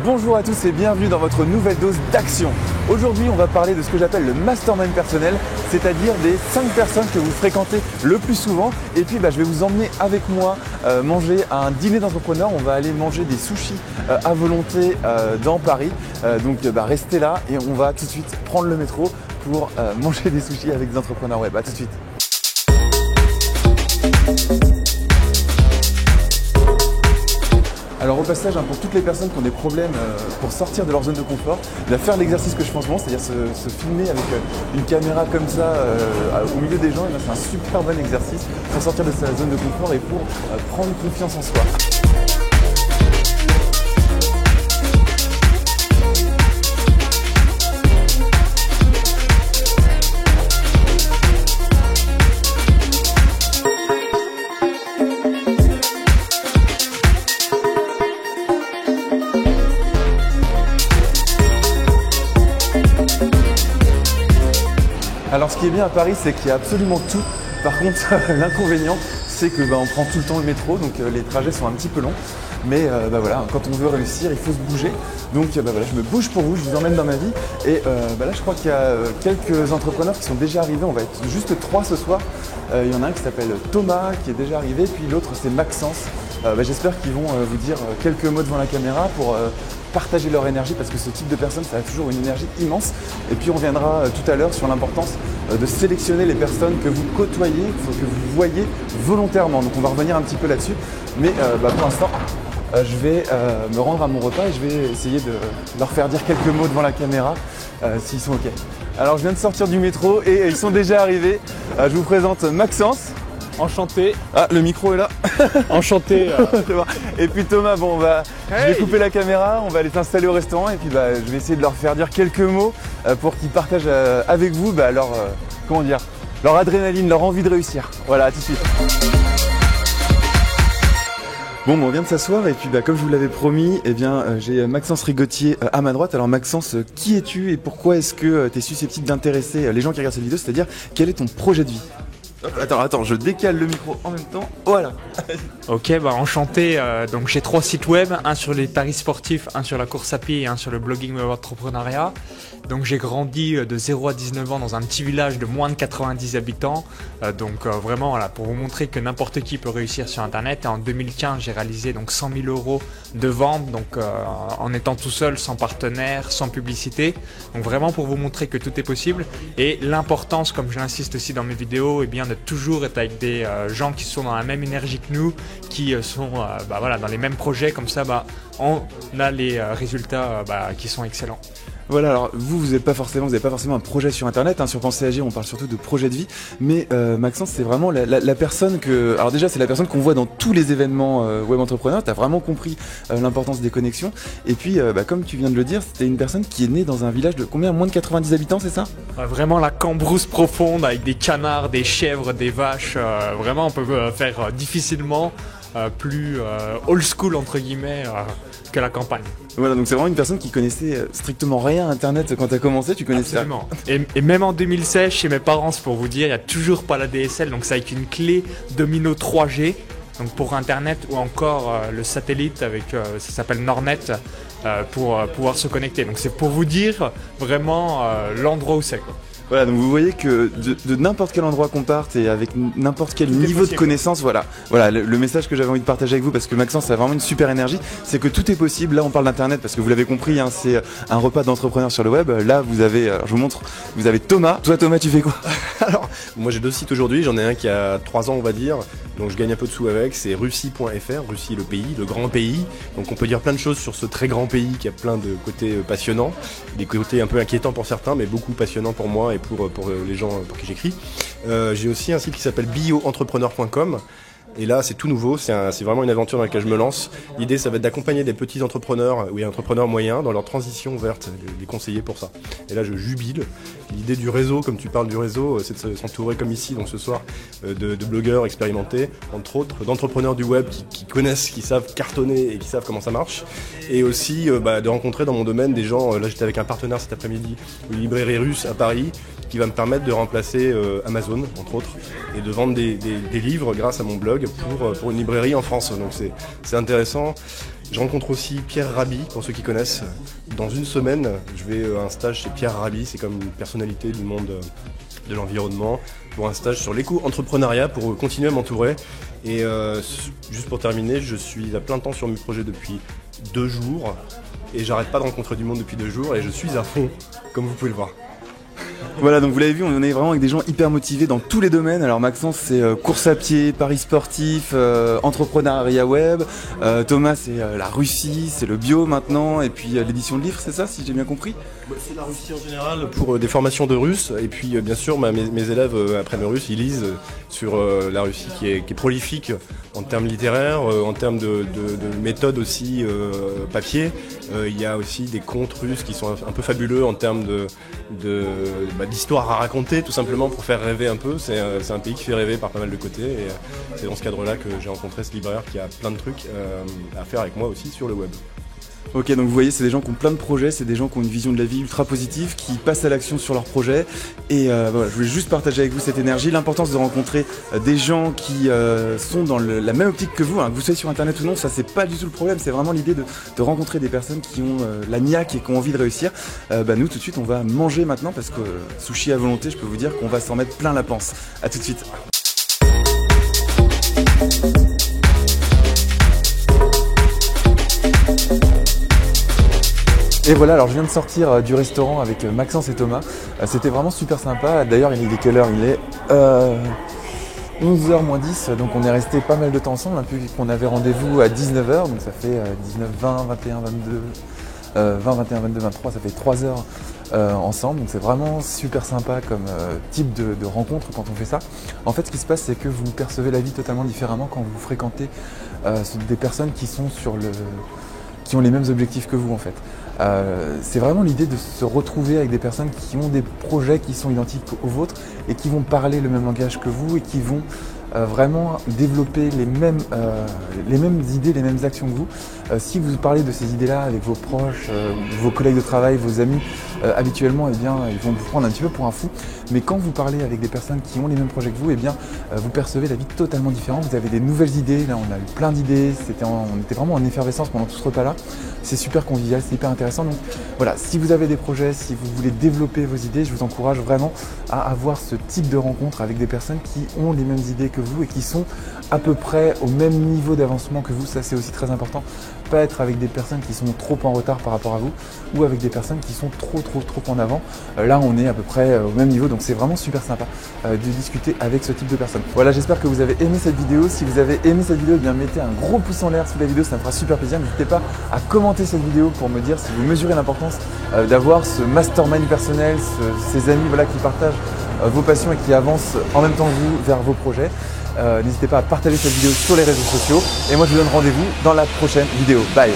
Bonjour à tous et bienvenue dans votre nouvelle dose d'action. Aujourd'hui, on va parler de ce que j'appelle le mastermind personnel, c'est-à-dire des 5 personnes que vous fréquentez le plus souvent. Et puis, je vais vous emmener avec moi manger à un dîner d'entrepreneurs. On va aller manger des sushis à volonté dans Paris. Donc, restez là et on va tout de suite prendre le métro pour manger des sushis avec des entrepreneurs web. À tout de suite. Alors au passage, pour toutes les personnes qui ont des problèmes pour sortir de leur zone de confort, faire l'exercice que je fais en ce moment, c'est-à-dire se filmer avec une caméra comme ça au milieu des gens, c'est un super bon exercice pour sortir de sa zone de confort et pour prendre confiance en soi. Alors ce qui est bien à Paris, c'est qu'il y a absolument tout. Par contre, l'inconvénient, c'est que on prend tout le temps le métro, donc les trajets sont un petit peu longs. Mais voilà, quand on veut réussir, il faut se bouger. Donc voilà, je me bouge pour vous, je vous emmène dans ma vie. Et là, je crois qu'il y a quelques entrepreneurs qui sont déjà arrivés. On va être juste 3 ce soir. Il y en a un qui s'appelle Thomas, qui est déjà arrivé. Puis l'autre, c'est Maxence. J'espère qu'ils vont vous dire quelques mots devant la caméra pour partager leur énergie, parce que ce type de personne, ça a toujours une énergie immense. Et puis on reviendra tout à l'heure sur l'importance de sélectionner les personnes que vous côtoyez, que vous voyez volontairement. Donc on va revenir un petit peu là-dessus. Mais pour l'instant, je vais me rendre à mon repas et je vais essayer de leur faire dire quelques mots devant la caméra s'ils sont OK. Alors je viens de sortir du métro et ils sont déjà arrivés. Je vous présente Maxence. Enchanté. Ah, le micro est là. Enchanté. Et puis Thomas, je vais couper la caméra, on va aller s'installer au restaurant et puis je vais essayer de leur faire dire quelques mots pour qu'ils partagent avec vous leur adrénaline, leur envie de réussir. Voilà, à tout de suite. Bon, on vient de s'asseoir et puis comme je vous l'avais promis, j'ai Maxence Rigotier à ma droite. Alors Maxence, qui es-tu et pourquoi est-ce que tu es susceptible d'intéresser les gens qui regardent cette vidéo, c'est-à-dire quel est ton projet de vie ? Attends, je décale le micro en même temps. Voilà. Ok, enchanté. Donc j'ai 3 sites web, un sur les paris sportifs, un sur la course à pied et un sur le blogging web entrepreneuriat. Donc j'ai grandi de 0 à 19 ans dans un petit village de moins de 90 habitants. Vraiment, pour vous montrer que n'importe qui peut réussir sur Internet. Et en 2015, j'ai réalisé 100 000 € de vente, en étant tout seul, sans partenaire, sans publicité. Donc vraiment pour vous montrer que tout est possible. Et l'importance, comme je l'insiste aussi dans mes vidéos, de toujours être avec des gens qui sont dans la même énergie que nous, qui sont dans les mêmes projets. Comme ça, on a les résultats qui sont excellents. Voilà, alors vous n'avez pas forcément un projet sur Internet, sur Penser Agir, on parle surtout de projet de vie, mais Maxence, c'est vraiment la personne alors déjà, c'est la personne qu'on voit dans tous les événements web entrepreneurs. Tu as vraiment compris l'importance des connexions, et puis comme tu viens de le dire, c'était une personne qui est née dans un village de combien, moins de 90 habitants, c'est ça ? Vraiment la cambrousse profonde, avec des canards, des chèvres, des vaches, vraiment on peut faire difficilement plus old school entre guillemets que la campagne. Voilà, donc c'est vraiment une personne qui connaissait strictement rien à Internet quand tu as commencé, tu connaissais. Absolument. Et même en 2016, chez mes parents, c'est pour vous dire, il n'y a toujours pas la DSL, donc c'est avec une clé Domino 3G, donc pour Internet, ou encore le satellite avec, ça s'appelle Nornet, pour pouvoir se connecter. Donc c'est pour vous dire vraiment l'endroit où c'est, quoi. Voilà, donc vous voyez que de n'importe quel endroit qu'on parte et avec n'importe quel niveau de connaissance, voilà le message que j'avais envie de partager avec vous, parce que Maxence a vraiment une super énergie, c'est que tout est possible. Là on parle d'Internet parce que vous l'avez compris, c'est un repas d'entrepreneurs sur le web. Là vous avez, je vous montre, vous avez Thomas. Toi Thomas, tu fais quoi? Alors moi j'ai 2 sites aujourd'hui, j'en ai un qui a 3 ans on va dire, donc je gagne un peu de sous avec, c'est Russie.fr, Russie le pays, le grand pays. Donc on peut dire plein de choses sur ce très grand pays qui a plein de côtés passionnants, des côtés un peu inquiétants pour certains, mais beaucoup passionnants pour moi et pour les gens pour qui j'écris. J'ai aussi un site qui s'appelle bioentrepreneur.com. Et là, c'est tout nouveau, c'est vraiment une aventure dans laquelle je me lance. L'idée, ça va être d'accompagner des petits entrepreneurs ou entrepreneurs moyens dans leur transition verte, les conseiller pour ça. Et là, je jubile. L'idée du réseau, comme tu parles du réseau, c'est de s'entourer comme ici, donc ce soir, de blogueurs expérimentés, entre autres, d'entrepreneurs du web qui connaissent, qui savent cartonner et qui savent comment ça marche. Et aussi de rencontrer dans mon domaine des gens, là j'étais avec un partenaire cet après-midi, une librairie russe à Paris, qui va me permettre de remplacer Amazon, entre autres, et de vendre des livres grâce à mon blog pour une librairie en France. Donc c'est intéressant. Je rencontre aussi Pierre Rabhi, pour ceux qui connaissent. Dans une semaine, je vais à un stage chez Pierre Rabhi, c'est comme une personnalité du monde de l'environnement, pour un stage sur l'éco-entrepreneuriat, pour continuer à m'entourer. Et juste pour terminer, je suis à plein temps sur mes projets depuis 2 jours, et j'arrête pas de rencontrer du monde depuis 2 jours, et je suis à fond, comme vous pouvez le voir. Voilà, donc vous l'avez vu, on est vraiment avec des gens hyper motivés dans tous les domaines. Alors Maxence, c'est course à pied, paris sportif, entrepreneuriat web. Thomas, c'est la Russie, c'est le bio maintenant, et puis l'édition de livres, c'est ça, si j'ai bien compris? C'est la Russie en général pour des formations de russe, et puis bien sûr mes élèves apprennent le russe, ils lisent sur la Russie qui est prolifique en termes littéraires, en termes de méthode aussi papier. Il y a aussi des contes russes qui sont un peu fabuleux en termes d'histoire à raconter, tout simplement pour faire rêver un peu. C'est un pays qui fait rêver par pas mal de côtés, et c'est dans ce cadre-là que j'ai rencontré ce libraire qui a plein de trucs à faire avec moi aussi sur le web. Ok, donc vous voyez, c'est des gens qui ont plein de projets, c'est des gens qui ont une vision de la vie ultra positive, qui passent à l'action sur leurs projets. Et voilà, je voulais juste partager avec vous cette énergie, l'importance de rencontrer des gens qui sont dans la même optique que vous, hein, que vous soyez sur internet ou non, ça c'est pas du tout le problème, c'est vraiment l'idée de rencontrer des personnes qui ont la niaque et qui ont envie de réussir. Nous tout de suite on va manger maintenant, parce que sushi à volonté, je peux vous dire qu'on va s'en mettre plein la panse. A tout de suite. Et voilà, alors je viens de sortir du restaurant avec Maxence et Thomas. C'était vraiment super sympa. D'ailleurs, il est quelle heure? Il est 11h moins 10, donc on est resté pas mal de temps ensemble, vu qu'on avait rendez-vous à 19h, donc ça fait 19, 20, 21, 22, 20, 21, 22, 23, ça fait 3 heures ensemble. Donc c'est vraiment super sympa comme type de rencontre quand on fait ça. En fait, ce qui se passe, c'est que vous percevez la vie totalement différemment quand vous fréquentez des personnes qui sont qui ont les mêmes objectifs que vous en fait. C'est vraiment l'idée de se retrouver avec des personnes qui ont des projets qui sont identiques aux vôtres et qui vont parler le même langage que vous et qui vont vraiment développer les mêmes idées, les mêmes actions que vous. Si vous parlez de ces idées-là avec vos proches, vos collègues de travail, vos amis, habituellement, eh bien, ils vont vous prendre un petit peu pour un fou. Mais quand vous parlez avec des personnes qui ont les mêmes projets que vous, eh bien, vous percevez la vie totalement différente. Vous avez des nouvelles idées. Là, on a eu plein d'idées. On était vraiment en effervescence pendant tout ce repas-là. C'est super convivial, c'est hyper intéressant. Donc voilà, si vous avez des projets, si vous voulez développer vos idées, je vous encourage vraiment à avoir ce type de rencontre avec des personnes qui ont les mêmes idées que vous et qui sont à peu près au même niveau d'avancement que vous. Ça, c'est aussi très important. Pas être avec des personnes qui sont trop en retard par rapport à vous ou avec des personnes qui sont trop en avant. Là, on est à peu près au même niveau, donc c'est vraiment super sympa de discuter avec ce type de personnes. Voilà, j'espère que vous avez aimé cette vidéo. Si vous avez aimé cette vidéo, eh bien mettez un gros pouce en l'air sous la vidéo, ça me fera super plaisir. N'hésitez pas à commenter cette vidéo pour me dire si vous mesurez l'importance d'avoir ce mastermind personnel, ces amis voilà, qui partagent vos passions et qui avancent en même temps que vous vers vos projets. N'hésitez pas à partager cette vidéo sur les réseaux sociaux et moi je vous donne rendez-vous dans la prochaine vidéo. Bye!